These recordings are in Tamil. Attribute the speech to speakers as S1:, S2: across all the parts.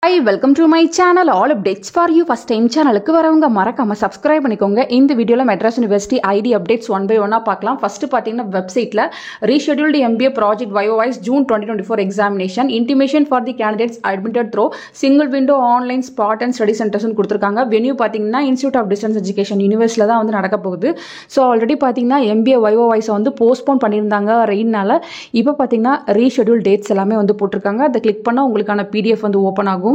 S1: Hi, welcome to my channel. All updates for you. First time channel க்கு வரவங்க மறக்காம subscribe பண்ணிக்கோங்க. இந்த வீடியோல Madras university ID updates one by one பார்க்கலாம். First பாத்தீங்கன்னா வெப்சைட்ல rescheduled MBA project VIOIS June 2024 examination intimation for the candidates admitted through single window online spot and study centers னு கொடுத்திருக்காங்க. venue பாத்தீங்கன்னா Institute of Distance Education யுனிவர்சிட்டில தான் வந்து நடக்க போகுது. சோ ஆல்ரெடி பாத்தீங்கன்னா MBA VIOIS வந்து போஸ்ட்போன் பண்ணிருந்தாங்க ரெயின்னால. இப்போ பாத்தீங்கன்னா rescheduled dates எல்லாமே வந்து போட்டுருக்காங்க. அதை கிளிக் பண்ணா உங்களுக்கான PDF வந்து ஓபன் ஆகும்.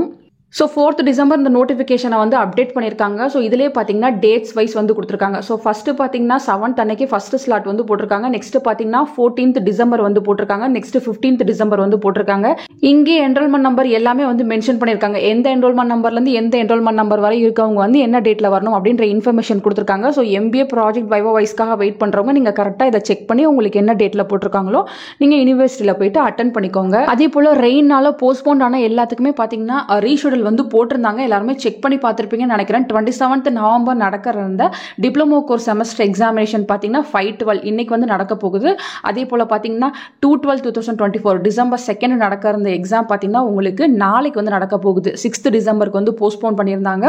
S1: So 4th December இந்த நோட்டிஃபிகேஷனை வந்து அப்டேட் பண்ணியிருக்காங்க. ஸோ இதிலே பார்த்தீங்கன்னா டேட்ஸ் வைஸ் வந்து கொடுத்துருக்காங்க. ஸோ ஃபர்ஸ்ட் பார்த்தீங்கன்னா 7th அன்னைக்கு ஃபர்ஸ்ட் ஸ்லாட் வந்து போட்டிருக்காங்க. நெக்ஸ்ட் பார்த்தீங்கன்னா 14th December வந்து போட்டிருக்காங்க. நெக்ஸ்ட் 15th December வந்து போட்டிருக்காங்க. இங்கே என்ரோல்மெண்ட் நம்பர் எல்லாமே வந்து மென்ஷன் பண்ணியிருக்காங்க. எந்த என்ரோல்மெண்ட் நம்பர்லேருந்து எந்த என்ரோல்மெண்ட் நம்பர் வரை இருக்கவங்க வந்து என்ன டேட்டில் வரணும் அப்படின்ற இன்ஃபர்மேஷன் கொடுத்துருக்காங்க. ஸோ MBA ப்ராஜெக்ட் VIOISக்காக வெயிட் பண்ணுறவங்க நீங்கள் கரெக்டாக இதை செக் பண்ணி உங்களுக்கு என்ன டேட்டில் போட்டிருக்காங்களோ நீங்கள் யூனிவர்சிட்டியில் போயிட்டு அட்டன் பண்ணிக்கோங்க. அதே போல் ரெயின்னால போஸ்ட்போன் ஆன எல்லாத்துக்குமே பார்த்தீங்கன்னா ரீஷெடியூல் வந்து போட்டிருந்தாங்க. எல்லாருமே செக் பண்ணி பார்த்திருப்பீங்கன்னு நினைக்கிறேன். 27th November நடக்கிற இந்த டிப்ளமோ கோர்ஸ் செமஸ்டர் எக்ஸாமினேஷன் பார்த்தீங்கன்னா 5/12 இன்னைக்கு வந்து நடக்க போகுது. அதே போல பார்த்தீங்கன்னா 2/12/2024 December 2 நடக்கிற இந்த எக்ஸாம் பார்த்தீங்கன்னா உங்களுக்கு நாளைக்கு வந்து நடக்க போகுது. 6th Decemberக்கு வந்து போஸ்ட்போன் பண்ணியிருந்தாங்க.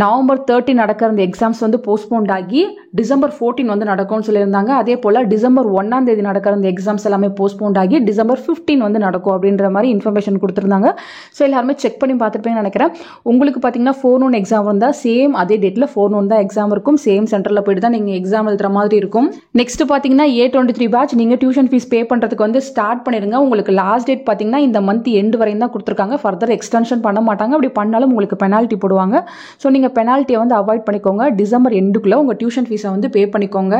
S1: November 30 நடக்கிற இந்த எக்ஸாம்ஸ் வந்து போஸ்ட்போன் ஆகி December 14 வந்து நடக்கும்னு சொல்லியிருந்தாங்க. அதே போல December 1 நடக்கிற இந்த எக்ஸாம்ஸ் எல்லாமே போஸ்ட்போன் ஆகி December 15 வந்து நடக்கும் அப்படின்ற மாதிரி இன்ஃபர்மேஷன் கொடுத்துருந்தாங்க. ஸோ எல்லாருமே செக் பண்ணி பார்த்துருப்பேன்னு நினைக்கிறேன். உங்களுக்கு பார்த்தீங்கன்னா 4 எக்ஸாம் இருந்தால் சேம் அதே டேட்டில் 4 தான் எக்ஸாம் இருக்கும். சேம் சென்டரில் போயிட்டு தான் நீங்கள் எக்ஸாம் எழுதுற மாதிரி இருக்கும். நெக்ஸ்ட் பார்த்தீங்கன்னா A23 பேட்ச் நீங்கள் டியூஷன் ஃபீஸ் பே பண்ணுறதுக்கு வந்து ஸ்டார்ட் பண்ணிடுங்க. உங்களுக்கு லாஸ்ட் டேட் பார்த்தீங்கன்னா இந்த மந்த் எண்டு வரையும் தான் கொடுத்துருக்காங்க. ஃபர்தர் எக்ஸ்டென்ஷன் பண்ண மாட்டாங்க. அப்படி பண்ணாலும் உங்களுக்கு பெனால்ட்டி போடுவாங்க. ஸோ நீங்கள் பெனால்ட்டியை வந்து அவாய்ட் பண்ணிக்கோங்க. டிசம்பர் எண்டுக்குள்ளே உங்கள் டியூஷன் ஃபீஸை வந்து பே பண்ணிக்கோங்க.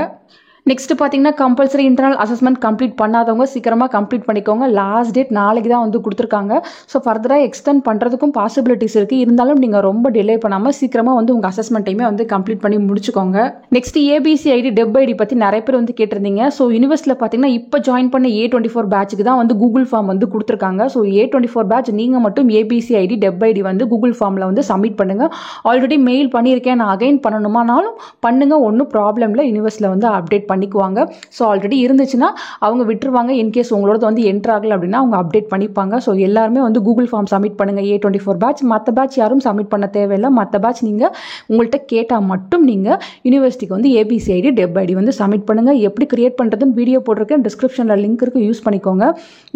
S1: நெக்ஸ்ட் பார்த்தீங்கன்னா கம்பல்சரி இன்டர்னல் அசஸ்மெண்ட் கம்ப்ளீட் பண்ணாதவங்க சீக்கிரமாக கம்ப்ளீட் பண்ணிக்கோங்க. லாஸ்ட் டேட் நாளைக்கு தான் வந்து கொடுத்துருக்காங்க. ஸோ ஃபர்தராக எக்ஸ்டெண்ட் பண்ணுறதுக்கும் பாசிபிலிட்டிஸ் இருக்குது. இருந்தாலும் நீங்கள் ரொம்ப டிலே பண்ணாமல் சீக்கிரமாக வந்து உங்கள் அசஸ்மெண்ட்டையுமே வந்து கம்ப்ளீட் பண்ணி முடிச்சுக்கோங்க. நெக்ஸ்ட் ABC ID டெப் ஐடி பற்றி நிறைய பேர் வந்து கேட்டிருந்தீங்க. ஸோ யூனிவர்சிட்டியில் பார்த்தீங்கன்னா இப்போ ஜாயின் பண்ண A24 பேட்சுக்கு தான் வந்து கூகுள் ஃபார்ம் வந்து கொடுத்துருக்காங்க. ஸோ A24 பேட்ச் நீங்கள் மட்டும் ABC ID டெப் ஐடி வந்து கூகுள் ஃபார்மில் வந்து சப்மிட் பண்ணுங்கள். ஆல்ரெடி மெயில் பண்ணியிருக்கேன், நான் அகைன் பண்ணணுமானாலும் பண்ணுங்கள், ஒன்றும் ப்ராப்ளம் இல்லை. யூனிவர்சிட்டியில் வந்து அப்டேட் பண்ணிக்குவாங்க. ஸோ ஆல்ரெடி இருந்துச்சுன்னா அவங்க விட்டுருவாங்க. இன்கேஸ் உங்களோட வந்து என்ட்ரு ஆகலை அப்படின்னா அவங்க அப்டேட் பண்ணிப்பாங்க. ஸோ எல்லாருமே வந்து கூகுள் ஃபார்ம் சப்மிட் பண்ணுங்கள். A24 பேட்ச் மற்ற பேட்ச் யாரும் சப்மிட் பண்ண தேவையில்லை. மற்ற பேட்ச் நீங்கள் உங்கள்கிட்ட கேட்டால் மட்டும் நீங்கள் யூனிவர்சிட்டிக்கு வந்து ABC ID டெப் ஐடி வந்து சப்மிட் பண்ணுங்கள். எப்படி கிரியேட் பண்ணுறதுன்னு வீடியோ போட்டிருக்கேன், டிஸ்கிரிப்ஷனில் லிங்க் இருக்குது, யூஸ் பண்ணிக்கோங்க.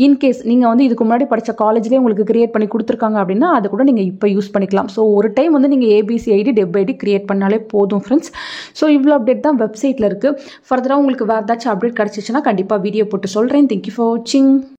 S1: இன்கேஸ் நீங்கள் வந்து இதுக்கு முன்னாடி படித்த காலேஜ்லேயே உங்களுக்கு கிரியேட் பண்ணி கொடுத்துருக்காங்க அப்படின்னா அதை கூட நீங்கள் இப்போ யூஸ் பண்ணிக்கலாம். ஸோ ஒரு டைம் வந்து நீங்கள் ABC ID டெப் ஐடி கிரியேட் பண்ணாலே போதும் ஃப்ரெண்ட்ஸ். ஸோ இவ்வளோ அப்டேட் தான் வெப்சைட்டில் இருக்குது. ஃபர்தராக உங்களுக்கு வேறு ஏதாச்சும் அப்டேட் கிடச்சிச்சுன்னா கண்டிப்பாக வீடியோ போட்டு சொல்கிறேன். தேங்க்யூ ஃபார் வாட்சிங்.